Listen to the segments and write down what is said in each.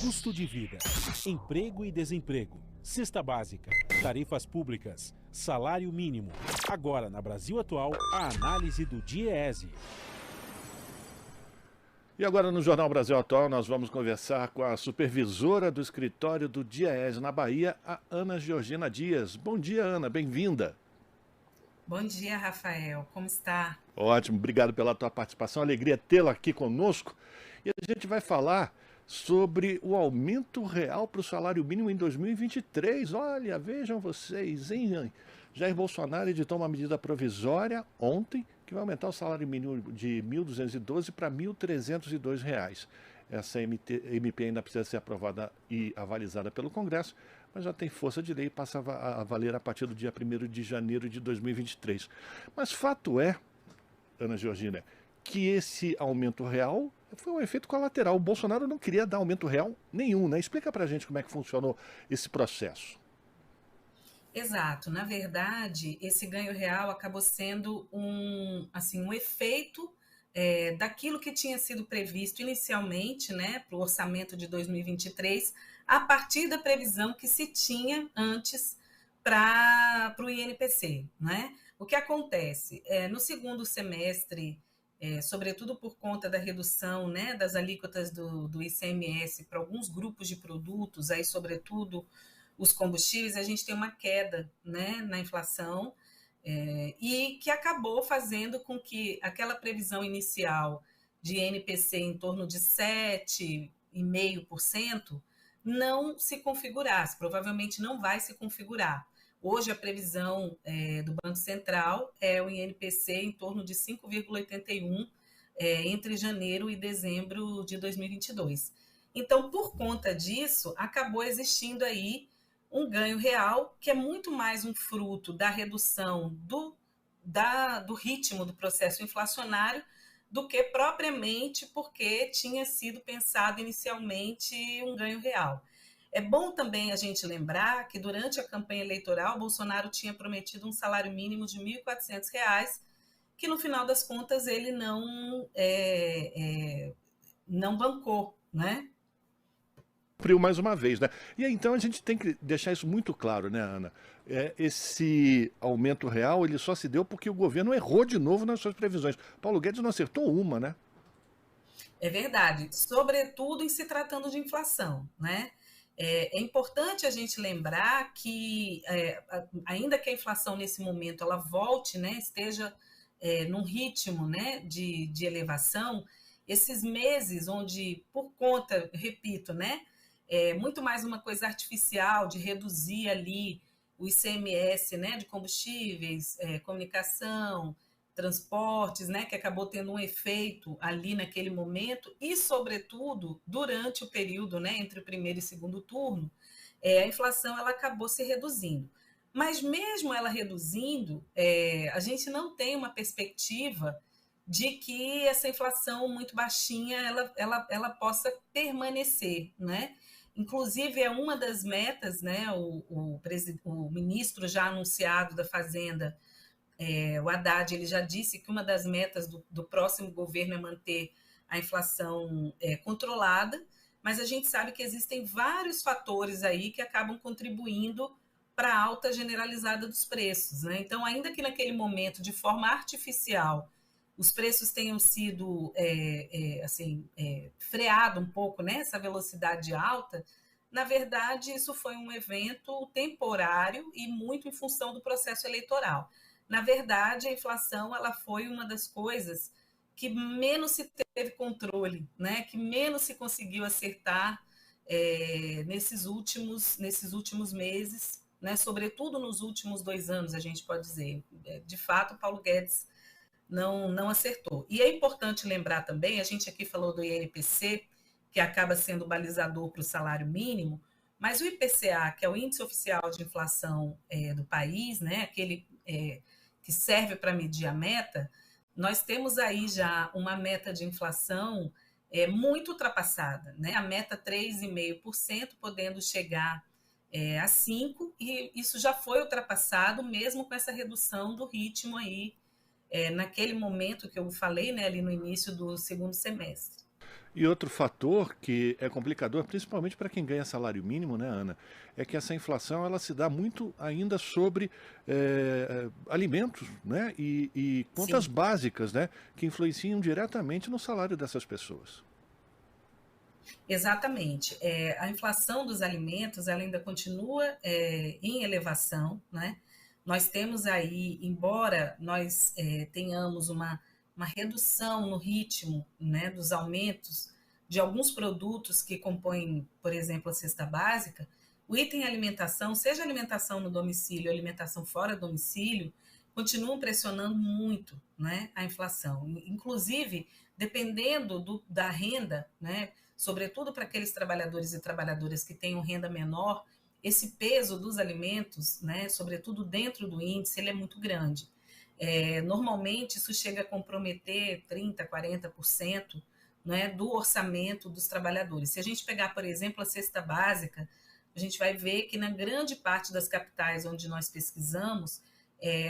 Custo de vida, emprego e desemprego, cesta básica, tarifas públicas, salário mínimo. Agora, na Brasil Atual, a análise do DIEESE. E agora no Jornal Brasil Atual nós vamos conversar com a supervisora do escritório do DIEESE na Bahia, a Ana Georgina Dias. Bom dia, Ana, bem-vinda. Bom dia, Rafael, como está? Ótimo, obrigado pela tua participação, alegria tê-la aqui conosco. E a gente vai falar sobre o aumento real para o salário mínimo em 2023. Olha, vejam vocês, hein? Jair Bolsonaro editou uma medida provisória ontem que vai aumentar o salário mínimo de R$ 1.212 para R$ 1.302. Essa MP ainda precisa ser aprovada e avalizada pelo Congresso, mas já tem força de lei e passa a valer a partir do dia 1º de janeiro de 2023. Mas fato é, Ana Georgina, que esse aumento real foi um efeito colateral. O Bolsonaro não queria dar aumento real nenhum, né? Explica pra gente como é que funcionou esse processo. Exato, na verdade, esse ganho real acabou sendo um efeito daquilo que tinha sido previsto inicialmente, né, para o orçamento de 2023, a partir da previsão que se tinha antes para o INPC, né? O que acontece? No segundo semestre, sobretudo por conta da redução, né, das alíquotas do ICMS para alguns grupos de produtos, aí sobretudo os combustíveis, a gente tem uma queda, né, na inflação, e que acabou fazendo com que aquela previsão inicial de INPC em torno de 7,5% não se configurasse, provavelmente não vai se configurar. Hoje a previsão do Banco Central é o INPC em torno de 5,81 entre janeiro e dezembro de 2022. Então, por conta disso, acabou existindo aí um ganho real, que é muito mais um fruto da redução do ritmo do processo inflacionário do que propriamente porque tinha sido pensado inicialmente um ganho real. É bom também a gente lembrar que durante a campanha eleitoral, Bolsonaro tinha prometido um salário mínimo de R$ 1.400, que no final das contas ele não bancou, né? Cumpriu mais uma vez, né? E aí, então a gente tem que deixar isso muito claro, né, Ana? Esse aumento real, ele só se deu porque o governo errou de novo nas suas previsões. Paulo Guedes não acertou uma, né? É verdade, sobretudo em se tratando de inflação, né? É importante a gente lembrar que, ainda que a inflação nesse momento ela volte, né, esteja num ritmo, né, de elevação, esses meses onde, por conta, repito, né, muito mais uma coisa artificial de reduzir ali o ICMS, né, de combustíveis, comunicação, transportes, né, que acabou tendo um efeito ali naquele momento e, sobretudo, durante o período, né, entre o primeiro e segundo turno, a inflação ela acabou se reduzindo. Mas mesmo ela reduzindo, a gente não tem uma perspectiva de que essa inflação muito baixinha ela possa permanecer, né? Inclusive, é uma das metas, né? O ministro já anunciado da Fazenda, o Haddad, ele já disse que uma das metas do próximo governo é manter a inflação controlada, mas a gente sabe que existem vários fatores aí que acabam contribuindo para a alta generalizada dos preços, né? Então, ainda que naquele momento, de forma artificial, os preços tenham sido freado um pouco, né, essa velocidade alta, na verdade, isso foi um evento temporário e muito em função do processo eleitoral. Na verdade, a inflação ela foi uma das coisas que menos se teve controle, né, que menos se conseguiu acertar nesses últimos meses, né, sobretudo nos últimos 2 anos, a gente pode dizer. De fato, Paulo Guedes não acertou. E é importante lembrar também, a gente aqui falou do INPC, que acaba sendo balizador para o salário mínimo, mas o IPCA, que é o Índice Oficial de Inflação do país, né, aquele que serve para medir a meta, nós temos aí já uma meta de inflação muito ultrapassada, né? A meta 3,5%, podendo chegar a 5%, e isso já foi ultrapassado, mesmo com essa redução do ritmo aí, naquele momento que eu falei, né, ali no início do segundo semestre. E outro fator que é complicador, principalmente para quem ganha salário mínimo, né, Ana, é que essa inflação ela se dá muito ainda sobre alimentos, né, e contas Sim. básicas, né, que influenciam diretamente no salário dessas pessoas. Exatamente. A inflação dos alimentos ela ainda continua em elevação, né? Nós temos aí, embora nós tenhamos uma redução no ritmo, né, dos aumentos de alguns produtos que compõem, por exemplo, a cesta básica, o item alimentação, seja alimentação no domicílio, alimentação fora do domicílio, continuam pressionando muito, né, a inflação. Inclusive, dependendo da renda, né, sobretudo para aqueles trabalhadores e trabalhadoras que tenham renda menor, esse peso dos alimentos, né, sobretudo dentro do índice, ele é muito grande. Normalmente, isso chega a comprometer 30%, 40%, né, do orçamento dos trabalhadores. Se a gente pegar, por exemplo, a cesta básica, a gente vai ver que na grande parte das capitais onde nós pesquisamos,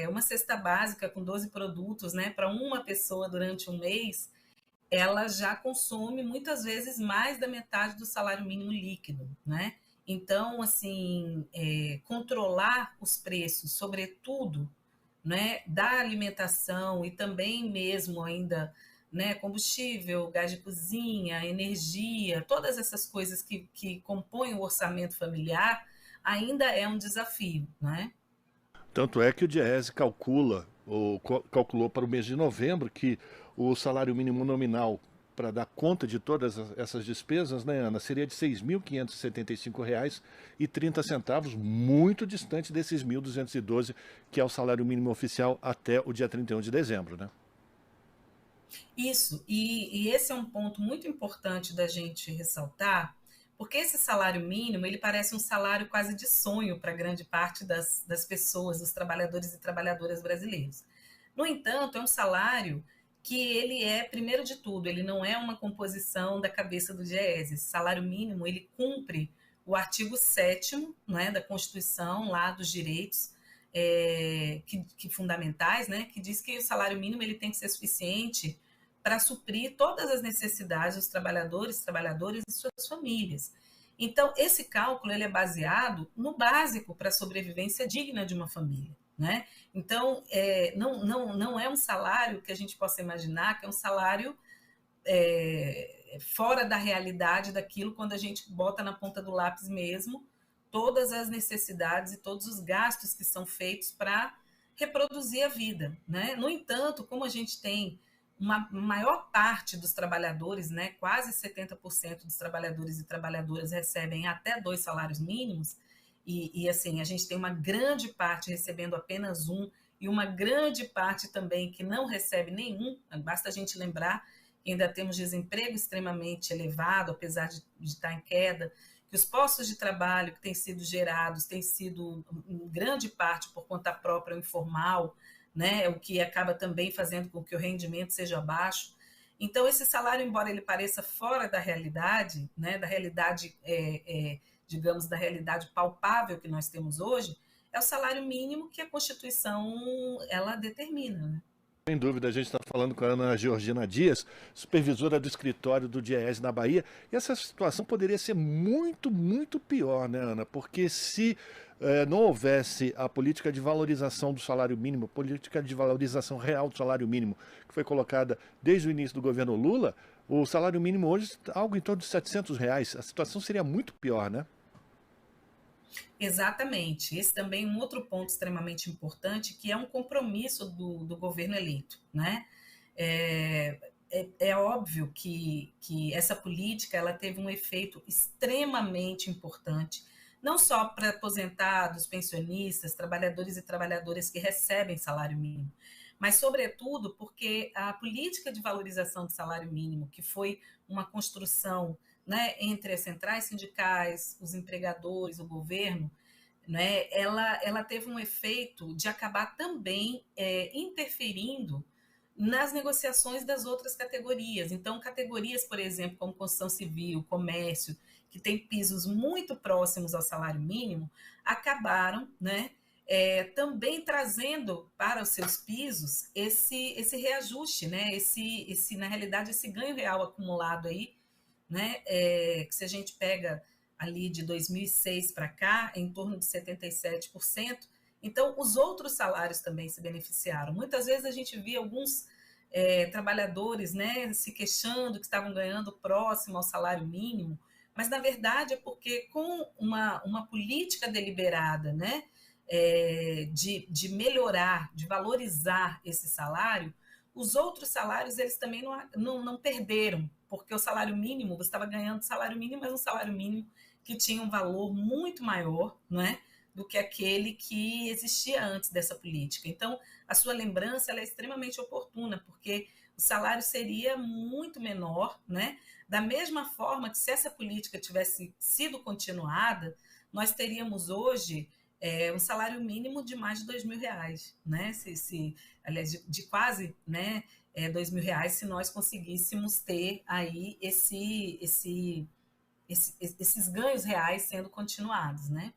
uma cesta básica com 12 produtos, né, para uma pessoa durante um mês, ela já consome muitas vezes mais da metade do salário mínimo líquido, né? Então, assim, controlar os preços, sobretudo, né, da alimentação e também mesmo ainda, né, combustível, gás de cozinha, energia, todas essas coisas que compõem o orçamento familiar, ainda é um desafio, né? Tanto é que o Diese calcula, ou calculou para o mês de novembro, que o salário mínimo nominal para dar conta de todas essas despesas, né, Ana, seria de R$ 6.575,30, muito distante desses 1.212, que é o salário mínimo oficial até o dia 31 de dezembro, né? Isso, e esse é um ponto muito importante da gente ressaltar, porque esse salário mínimo, ele parece um salário quase de sonho para grande parte das pessoas, dos trabalhadores e trabalhadoras brasileiros. No entanto, é um salário que ele é, primeiro de tudo, ele não é uma composição da cabeça do Diese. Esse salário mínimo, ele cumpre o artigo 7º, né, da Constituição, lá dos direitos que fundamentais, né, que diz que o salário mínimo ele tem que ser suficiente para suprir todas as necessidades dos trabalhadores, trabalhadoras e suas famílias. Então, esse cálculo ele é baseado no básico para a sobrevivência digna de uma família. Né? Então, não é um salário que a gente possa imaginar que é um salário fora da realidade daquilo quando a gente bota na ponta do lápis mesmo todas as necessidades e todos os gastos que são feitos para reproduzir a vida. Né? No entanto, como a gente tem uma maior parte dos trabalhadores, né, quase 70% dos trabalhadores e trabalhadoras recebem até 2 salários mínimos, e assim, a gente tem uma grande parte recebendo apenas um, e uma grande parte também que não recebe nenhum. Basta a gente lembrar que ainda temos desemprego extremamente elevado, apesar de estar em queda, que os postos de trabalho que têm sido gerados têm sido, em grande parte, por conta própria, informal, né? O que acaba também fazendo com que o rendimento seja baixo. Então, esse salário, embora ele pareça fora da realidade, né, da realidade, digamos, da realidade palpável que nós temos hoje, é o salário mínimo que a Constituição ela determina. Né? Sem dúvida, a gente está falando com a Ana Georgina Dias, supervisora do escritório do Diese na Bahia, e essa situação poderia ser muito, muito pior, né, Ana? Porque se não houvesse a política de valorização do salário mínimo, política de valorização real do salário mínimo, que foi colocada desde o início do governo Lula, o salário mínimo hoje está algo em torno de R$ 700. A situação seria muito pior, né? Exatamente. Esse também é um outro ponto extremamente importante, que é um compromisso do governo eleito. Né? É óbvio que essa política ela teve um efeito extremamente importante, não só para aposentados, pensionistas, trabalhadores e trabalhadoras que recebem salário mínimo, mas, sobretudo, porque a política de valorização do salário mínimo, que foi uma construção, né, entre as centrais sindicais, os empregadores, o governo, né, ela teve um efeito de acabar também interferindo nas negociações das outras categorias. Então, categorias, por exemplo, como construção civil, comércio, que tem pisos muito próximos ao salário mínimo, acabaram, né, também trazendo para os seus pisos esse reajuste, né, na realidade, esse ganho real acumulado aí, né? Que se a gente pega ali de 2006 para cá, em torno de 77%. Então, os outros salários também se beneficiaram. Muitas vezes a gente via alguns trabalhadores, né, se queixando que estavam ganhando próximo ao salário mínimo, mas na verdade é porque com uma política deliberada, né, de melhorar, de valorizar esse salário, os outros salários eles também não perderam, porque o salário mínimo, você estava ganhando salário mínimo, mas um salário mínimo que tinha um valor muito maior, não é, do que aquele que existia antes dessa política. Então, a sua lembrança ela é extremamente oportuna, porque o salário seria muito menor, né? Da mesma forma que se essa política tivesse sido continuada, nós teríamos hoje um salário mínimo de mais de R$ 2.000, né? Aliás, de quase, né, R$ 2.000, se nós conseguíssemos ter aí esses ganhos reais sendo continuados, né?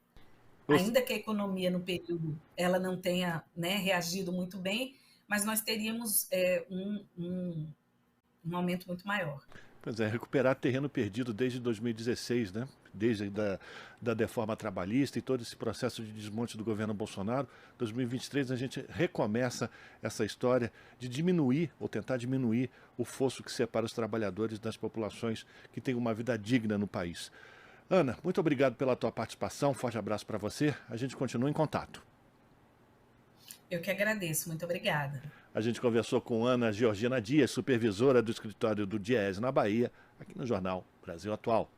Ainda que a economia no período ela não tenha, né, reagido muito bem, mas nós teríamos um aumento muito maior. Pois é, recuperar terreno perdido desde 2016, né? Desde da reforma trabalhista e todo esse processo de desmonte do governo Bolsonaro. 2023 a gente recomeça essa história de diminuir, ou tentar diminuir, o fosso que separa os trabalhadores das populações que têm uma vida digna no país. Ana, muito obrigado pela tua participação, forte abraço para você, a gente continua em contato. Eu que agradeço, muito obrigada. A gente conversou com Ana Georgina Dias, supervisora do escritório do DIEESE na Bahia, aqui no Jornal Brasil Atual.